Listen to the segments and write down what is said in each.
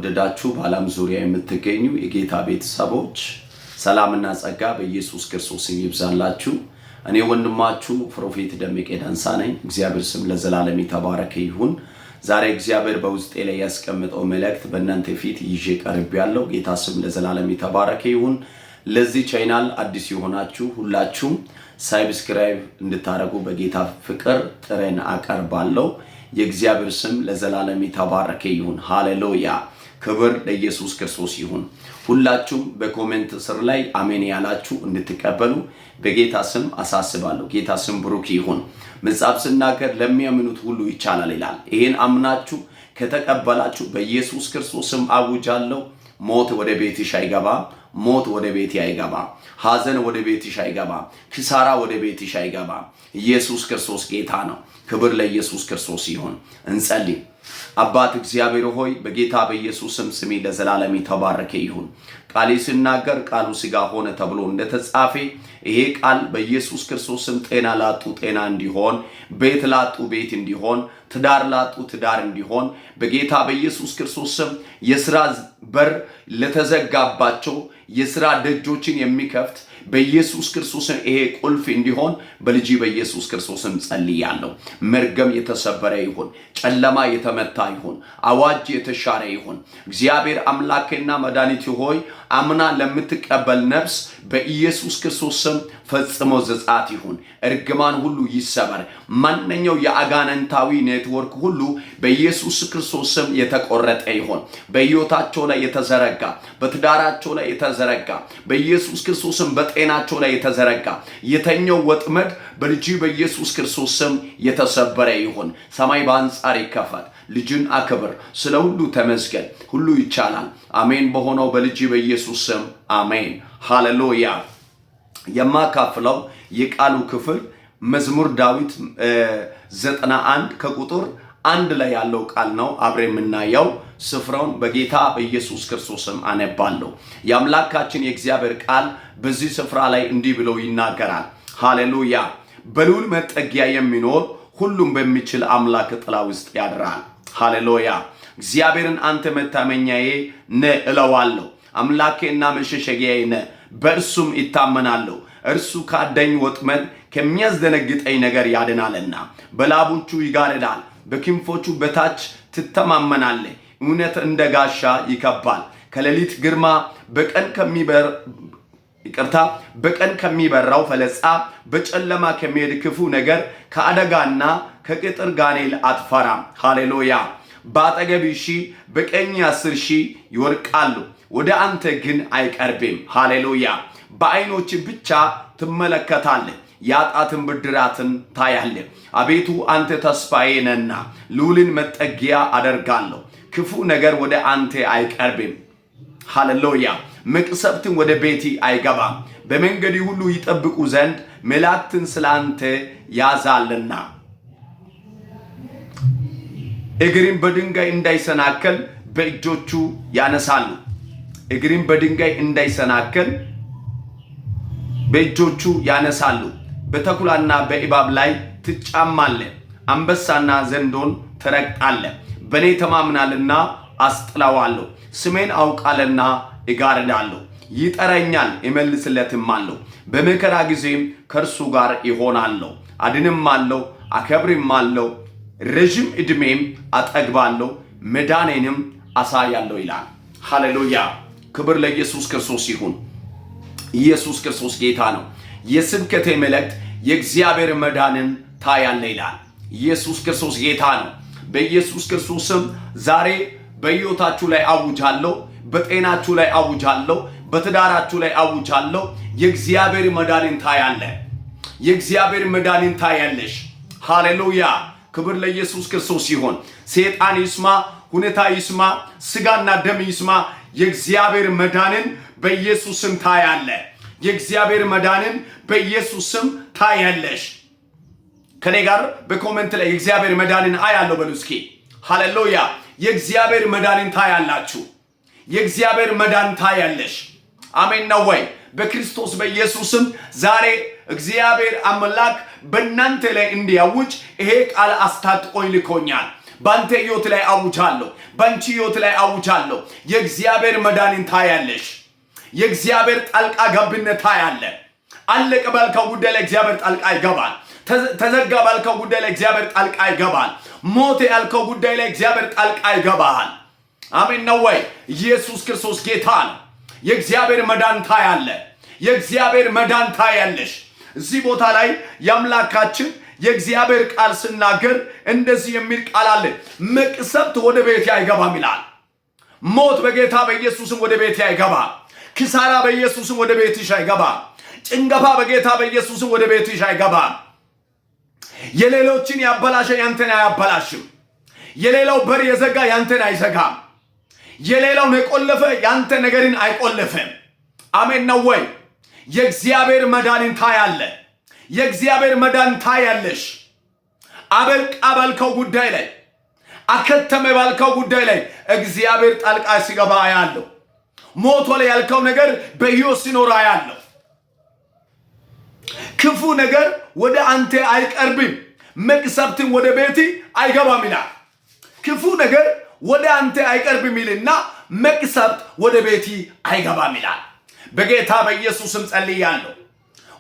የተወደዳችሁ በዓለም ዙሪያ የምትገኙ የጌታ ቤተሰቦች ሰላምና ጸጋ በኢየሱስ ክርስቶስ ይብዛላችሁ። እኔ ወንድማችሁ ፕሮፌት ደምቄ ዳንሳ ነኝ። እግዚአብሔር ስም ለዘላለም የተባረከ ይሁን። ዛሬ እግዚአብሔር በውስጤ ላይ ያስቀመጠው መልእክት በእናንተ ፊት ይዤ ቀርቤያለሁ። ጌታ ስም ለዘላለም የተባረከ ይሁን። ለዚህ ቻናል አዲስ የሆናችሁ ሁላችሁም ሰብስክራይብ እንድታደርጉ በጌታ ፍቅር ጥሬን አቀርባለሁ። የእግዚአብሔር ስም ለዘላለም የተባረከ ይሁን። ሃሌሉያ! ክብር ለኢየሱስ ክርስቶስ ይሁን። ሁላችሁም በኮሜንት ስር ላይ አሜን ያላችሁ እንድትቀበሉ በጌታ ስም አሳስባለሁ። ጌታ ስም ብሩክ ይሁን። መጽሐፍ ሲናገር ለሚያምኑት ሁሉ ይቻላል ይላል። ይሄን አምናችሁ ከተቀበላችሁ በኢየሱስ ክርስቶስ ስም አውጃለሁ። ሞት ወደ ቤትሽ አይገባም። ሞት ወደ ቤት አይገባም። ሐዘን ወደ ቤትሽ አይገባም። ኪሳራ ወደ ቤትሽ አይገባም። ኢየሱስ ክርስቶስ ጌታ ነው። ክብር ለኢየሱስ ክርስቶስ ይሁን። እንጸልይ። አባት እግዚአብሔር ሆይ በጌታ በኢየሱስ ስም ለዘላለም የተባረከ ይሁን። ቃል ሲናገር ቃሉ ሥጋ ሆነ ተብሎ እንደተጻፈ ይሄ ቃል በኢየሱስ ክርስቶስ ስም ጤና ላጡ ጤና እንዲሆን፣ ቤት ላጡ ቤት እንዲሆን፣ ትዳር ላጡ ትዳር እንዲሆን በጌታ በኢየሱስ ክርስቶስ ስም የሥራ በር ለተዘጋባቸው የሥራ ደጆችን የሚከፍት በኢየሱስ ክርስቶስ ይሄ ቁልፍ እንዲሆን በልጅ በኢየሱስ ክርስቶስ ጸልያለሁ። መርገም የተሰበረ ይሁን። ጨለማ የተመታ ይሁን። አዋጅ የተሻረ ይሁን። እግዚአብሔር አምላኬና መድኃኒቴ ሆይ አምና ለምትቀበል ነፍስ በኢየሱስ ክርስቶስ ስም ፈጽሞ ዘጻት ይሁን። እርግማን ሁሉ ይሰበር። ማንኛው የአጋንንታዊ ኔትወርክ ሁሉ በኢየሱስ ክርስቶስ ስም የተቆረጠ ይሁን። በሕይወታቸው ላይ የተዘረጋ፣ በትዳራቸው ላይ የተዘረጋ፣ በኢየሱስ ክርስቶስ ስም በጤናቸው ላይ የተዘረጋ የተኛው ወጥመድ በልጅ በኢየሱስ ክርስቶስ ስም የተሰበረ ይሁን። ሰማይ በአንጻር ይከፈት። ልጅን አክብር። ስለ ሁሉ ተመስገን። ሁሉ ይቻላል። አሜን። በሆነው በልጅ በኢየሱስ ስም አሜን። ሃሌሉያ። የማካፍለው የቃሉ ክፍል መዝሙር ዳዊት 91 ከቁጥር 1 ላይ ያለው ቃል ነው። አብረን የምናየው ስፍራውን በጌታ በኢየሱስ ክርስቶስ ስም አነባለሁ። የአምላካችን የእግዚአብሔር ቃል በዚህ ስፍራ ላይ እንዲህ ብሎ ይናገራል። ሃሌሉያ። በልዑል መጠጊያ የሚኖር ሁሉም በሚችል አምላክ ጥላ ውስጥ ያድራል። ሃሌሉያ። እግዚአብሔርን አንተ መታመኛዬ ነህ እለዋለሁ። አምላኬና መሸሸጊያዬ ነህ፣ በእርሱም ይታመናለሁ። እርሱ ካደኝ ወጥመድ ከሚያስደነግጠኝ ነገር ያድናልና። በላቦቹ ይጋርዳል፣ በክንፎቹ በታች ትተማመናለህ። እውነት እንደ ጋሻ ይከባል። ከሌሊት ግርማ በቀን ከሚበራው ፈለጻ፣ በጨለማ ከሚሄድ ክፉ ነገር፣ ከአደጋና ከቅጥር ጋኔል አትፈራም። ሃሌሉያ። በአጠገብ 1000 በቀኝ 10,000 ይወድቃሉ፣ ወደ አንተ ግን አይቀርብም። ሃሌሉያ። በዓይኖች ብቻ ትመለከታለህ፣ ያጣትን ብድራትን ታያለህ። አቤቱ አንተ ተስፋዬ ነህና ልዑልን መጠጊያ አደርጋለሁ። ክፉ ነገር ወደ አንተ አይቀርብም። ሃሌሉያ። መቅሰፍትን ወደ ቤቲ አይገባም። በመንገድ ሁሉ ይጠብቁ ዘንድ መላእክትን ስላንተ ያዛልና። እግርን በድንጋይ እንዳይሰናከል በእጆቹ ያነሳሉ። እግርን በድንጋይ እንዳይሰናከል በእጆቹ ያነሳሉ። በተኩላና በእባብ ላይ ትጫማለህ፣ አንበሳና ዘንዶን ትረግጣለህ። በእኔ ተማምናልና አስጥለዋለሁ። ስሜን አውቃልና እጋርዳለሁ። ይጠራኛል እመልስለትማለሁ። በመከራ ጊዜም ከእርሱ ጋር ይሆናለሁ። አድንማለሁ፣ አከብርማለሁ፣ ረዥም ዕድሜም አጠግባለሁ፣ መዳኔንም አሳያለሁ ይላል። ሃሌሉያ። ክብር ለኢየሱስ ክርስቶስ ይሁን። ኢየሱስ ክርስቶስ ጌታ ነው። የስብከቴ መልእክት የእግዚአብሔር መዳንን ታያለህ ይላል። ኢየሱስ ክርስቶስ ጌታ ነው። በኢየሱስ ክርስቶስ ስም ዛሬ በሕይወታችሁ ላይ አውጃለሁ፣ በጤናችሁ ላይ አውጃለሁ፣ በትዳራችሁ ላይ አውጃለሁ። የእግዚአብሔር መዳንን ታያለህ። የእግዚአብሔር መዳንን ታያለሽ። ሃሌሉያ። ክብር ለኢየሱስ ክርስቶስ ይሁን። ሰይጣን ይስማ፣ ሁኔታ ይስማ፣ ስጋና ደም ይስማ፣ የእግዚአብሔር መዳንን በኢየሱስ ስም ታያለህ። የእግዚአብሔር መዳንን በኢየሱስ ስም ታያለሽ። ከኔ ጋር በኮሜንት ላይ የእግዚአብሔር መዳንን አያለሁ በሉ እስኪ። ሃሌሉያ። የእግዚአብሔር መዳንን ታያላችሁ። የእግዚአብሔር መዳን ታያለሽ። አሜን ነው ወይ? በክርስቶስ በኢየሱስም ዛሬ እግዚአብሔር አምላክ በእናንተ ላይ እንዲያውጅ ይሄ ቃል አስታጥቆኝ ልኮኛል። ባንተ ሕይወት ላይ አውጃለሁ። ባንቺ ሕይወት ላይ አውጃለሁ። የእግዚአብሔር መዳንን ታያለሽ። የእግዚአብሔር ጣልቃ ገብነት ታያለ። አለቀ ባልከው ጉዳይ ላይ እግዚአብሔር ጣልቃ ይገባል። ተዘጋ ባልከው ጉዳይ ላይ እግዚአብሔር ጣልቃ ይገባል። ሞት ያልከው ጉዳይ ላይ እግዚአብሔር ጣልቃ ይገባል። አሜን ነው ወይ? ኢየሱስ ክርስቶስ ጌታ ነው። የእግዚአብሔር መዳን ታያለ። የእግዚአብሔር መዳን ታያለሽ። እዚህ ቦታ ላይ የአምላካችን የእግዚአብሔር ቃል ሲናገር እንደዚህ የሚል ቃል አለ። መቅሰፍት ወደ ቤት አይገባም ይላል። ሞት በጌታ በኢየሱስም ወደ ቤት አይገባም። ኪሳራ በኢየሱስም ወደ ቤትሽ አይገባም። ጭንገፋ በጌታ በኢየሱስም ወደ ቤትሽ አይገባም። የሌሎችን ያበላሸ ያንተን አያበላሽም። የሌላው በር የዘጋ ያንተን አይዘጋም። የሌላው የቆለፈ ያንተ ነገርን አይቆልፍም። አሜን ነው ወይ? የእግዚአብሔር መዳንን ታያለ። የእግዚአብሔር መዳን ታያለሽ። አበቃ ባልከው ጉዳይ ላይ አከተመ ባልከው ጉዳይ ላይ እግዚአብሔር ጣልቃ ሲገባ ያለው ሞቶ ላይ ያልከው ነገር በሕይወት ሲኖር ያለው ክፉ ነገር ወደ አንተ አይቀርብም። መቅሰፍትን ወደ ቤት አይገባም ይላል። ክፉ ነገር ወደ አንተ አይቀርብም ይልና መቅሰፍት ወደ ቤት አይገባም ይላል። በጌታ በኢየሱስም ጸልያለሁ።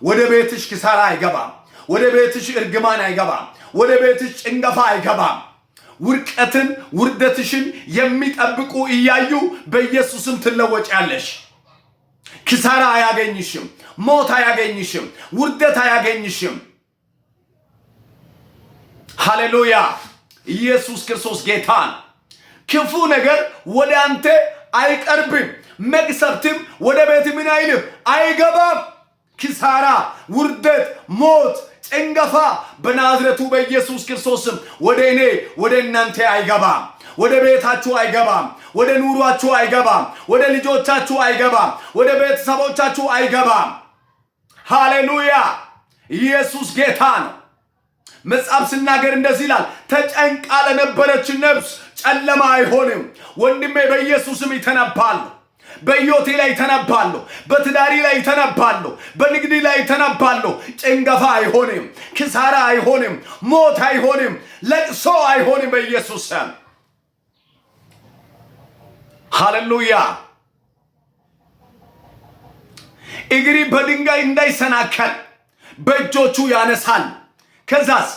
ወደ ቤትሽ ኪሳራ አይገባም። ወደ ቤትሽ እርግማን አይገባም። ወደ ቤትሽ ጭንገፋ አይገባም። ውርቀትን ውርደትሽን የሚጠብቁ እያዩ በኢየሱስም ትለወጫለሽ። ኪሳራ አያገኝሽም። ሞት አያገኝሽም። ውርደት አያገኝሽም። ሃሌሉያ! ኢየሱስ ክርስቶስ ጌታን። ክፉ ነገር ወደ አንተ አይቀርብም። መቅሰፍትም ወደ ቤት ምን አይልም አይገባም። ኪሳራ፣ ውርደት፣ ሞት፣ ጭንገፋ በናዝሬቱ በኢየሱስ ክርስቶስም ወደ እኔ ወደ እናንተ አይገባም። ወደ ቤታችሁ አይገባም። ወደ ኑሯችሁ አይገባም። ወደ ልጆቻችሁ አይገባም። ወደ ቤተሰቦቻችሁ አይገባም። ሃሌሉያ! ኢየሱስ ጌታ ነው። መጽሐፍ ሲናገር እንደዚህ ይላል፣ ተጨንቃ ለነበረች ነፍስ ጨለማ አይሆንም። ወንድሜ በኢየሱስም ይተነባለሁ። በሕይወቴ ላይ ተነባለሁ። በትዳሪ ላይ ተነባለሁ። በንግድ ላይ ተነባለሁ። ጭንገፋ አይሆንም። ኪሳራ አይሆንም። ሞት አይሆንም። ለቅሶ አይሆንም በኢየሱስ ስም። ሃሌሉያ! እግሪ በድንጋይ እንዳይሰናከል በእጆቹ ያነሳል። ከዛስ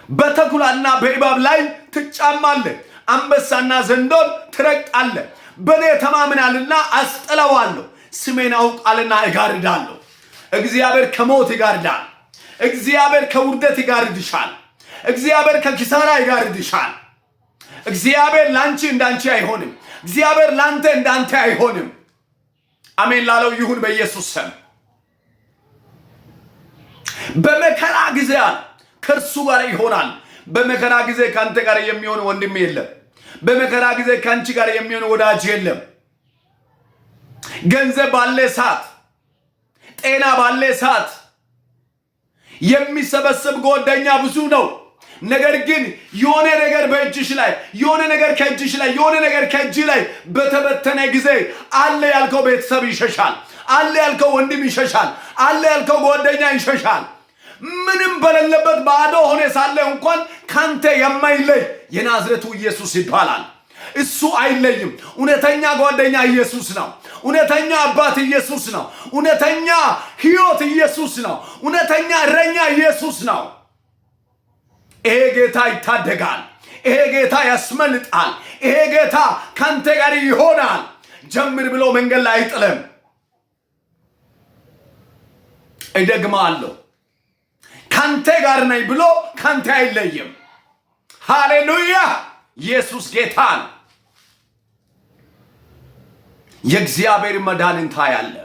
በተኩላና በእባብ ላይ ትጫማለህ፣ አንበሳና ዘንዶን ትረግጣለህ። በኔ ተማምናልና አስጥለዋለሁ፣ ስሜን አውቃልና እጋርዳለሁ። እግዚአብሔር ከሞት ይጋርዳል። እግዚአብሔር ከውርደት ይጋርድሻል። እግዚአብሔር ከኪሳራ ይጋርድሻል። እግዚአብሔር ላንቺ እንዳንቺ አይሆንም። እግዚአብሔር ላንተ እንዳንተ አይሆንም። አሜን ላለው ይሁን በኢየሱስ ስም። በመከራ ጊዜ ከእርሱ ጋር ይሆናል። በመከራ ጊዜ ካንተ ጋር የሚሆን ወንድም የለም። በመከራ ጊዜ ካንቺ ጋር የሚሆን ወዳጅ የለም። ገንዘብ ባለ ሰዓት፣ ጤና ባለ ሰዓት የሚሰበስብ ጓደኛ ብዙ ነው። ነገር ግን የሆነ ነገር በእጅሽ ላይ የሆነ ነገር ከእጅሽ ላይ የሆነ ነገር ከእጅ ላይ በተበተነ ጊዜ አለ ያልከው ቤተሰብ ይሸሻል። አለ ያልከው ወንድም ይሸሻል። አለ ያልከው ጓደኛ ይሸሻል። ምንም በሌለበት ባዶ ሆነ ሳለ እንኳን ካንተ የማይለይ የናዝሬቱ ኢየሱስ ይባላል። እሱ አይለይም። እውነተኛ ጓደኛ ኢየሱስ ነው። እውነተኛ አባት ኢየሱስ ነው። እውነተኛ ሕይወት ኢየሱስ ነው። እውነተኛ እረኛ ኢየሱስ ነው። ይሄ ጌታ ይታደጋል። ይሄ ጌታ ያስመልጣል። ይሄ ጌታ ካንተ ጋር ይሆናል። ጀምር ብሎ መንገድ ላይ አይጥልም። እደግማለሁ፣ ካንተ ጋር ነኝ ብሎ ካንተ አይለይም። ሃሌሉያ! ኢየሱስ ጌታ ነው። የእግዚአብሔር መዳንን ታያለ።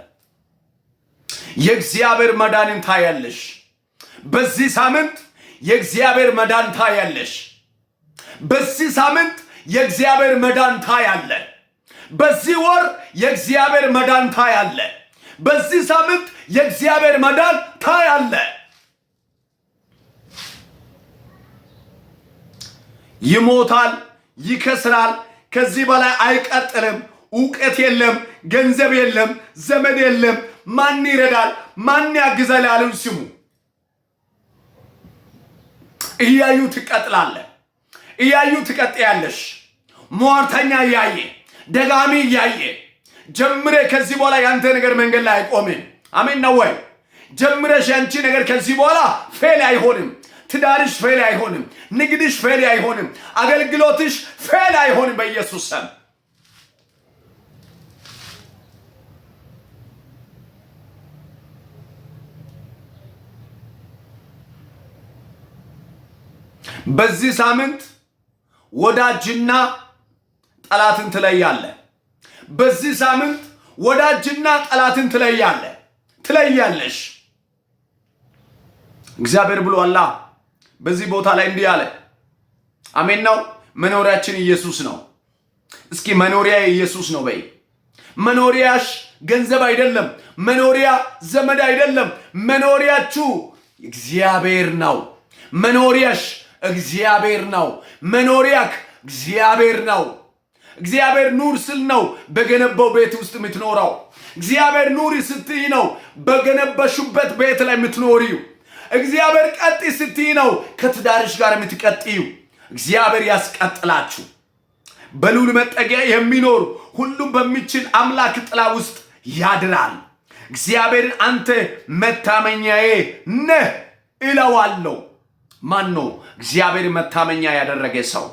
የእግዚአብሔር መዳንን ታያለሽ። በዚህ ሳምንት የእግዚአብሔር መዳን ታያለሽ። በዚህ ሳምንት የእግዚአብሔር መዳን ታያለ። በዚህ ወር የእግዚአብሔር መዳን ታያለ። በዚህ ሳምንት የእግዚአብሔር መዳን ታያለ። ይሞታል፣ ይከስራል፣ ከዚህ በላይ አይቀጥልም። እውቀት የለም፣ ገንዘብ የለም፣ ዘመድ የለም፣ ማን ይረዳል፣ ማን ያግዛል ያለው ስሙ እያዩ ትቀጥላለህ። እያዩ ትቀጥያለሽ። ሟርተኛ እያየ ደጋሚ እያየ ጀምሬ ከዚህ በኋላ ያንተ ነገር መንገድ ላይ አይቆምም። አሜን ነው ወይ? ጀምረሽ ያንቺ ነገር ከዚህ በኋላ ፌል አይሆንም። ትዳርሽ ፌል አይሆንም። ንግድሽ ፌል አይሆንም። አገልግሎትሽ ፌል አይሆንም በኢየሱስ ስም። በዚህ ሳምንት ወዳጅና ጠላትን ትለያለህ። በዚህ ሳምንት ወዳጅና ጠላትን ትለያለሽ። እግዚአብሔር ብሎአል። በዚህ ቦታ ላይ እንዲህ አለ። አሜን ነው። መኖሪያችን ኢየሱስ ነው። እስኪ መኖሪያ ኢየሱስ ነው በይ። መኖሪያሽ ገንዘብ አይደለም። መኖሪያ ዘመድ አይደለም። መኖሪያችሁ እግዚአብሔር ነው። መኖሪያሽ እግዚአብሔር ነው። መኖሪያክ እግዚአብሔር ነው። እግዚአብሔር ኑር ስል ነው በገነባው ቤት ውስጥ የምትኖረው። እግዚአብሔር ኑር ስትይ ነው በገነበሽበት ቤት ላይ የምትኖሪው። እግዚአብሔር ቀጥ ስትይ ነው ከትዳርሽ ጋር የምትቀጥዩ። እግዚአብሔር ያስቀጥላችሁ። በልዑል መጠጊያ የሚኖር ሁሉም በሚችል አምላክ ጥላ ውስጥ ያድራል። እግዚአብሔርን አንተ መታመኛዬ ነህ እለዋለሁ። ማን ነው እግዚአብሔርን መታመኛ ያደረገ ሰው?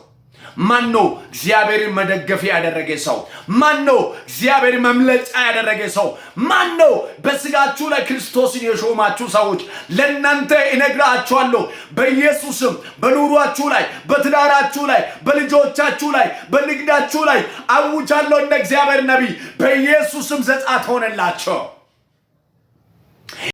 ማን ነው እግዚአብሔርን መደገፊያ ያደረገ ሰው? ማን ነው እግዚአብሔርን መምለጫ ያደረገ ሰው? ማን ነው? በስጋችሁ ላይ ክርስቶስን የሾማችሁ ሰዎች ለእናንተ እነግራችኋለሁ፣ በኢየሱስም በኑሯችሁ ላይ፣ በትዳራችሁ ላይ፣ በልጆቻችሁ ላይ፣ በንግዳችሁ ላይ አውጃለሁ። እንደ እግዚአብሔር ነቢይ በኢየሱስም ዘጻት ሆነላቸው።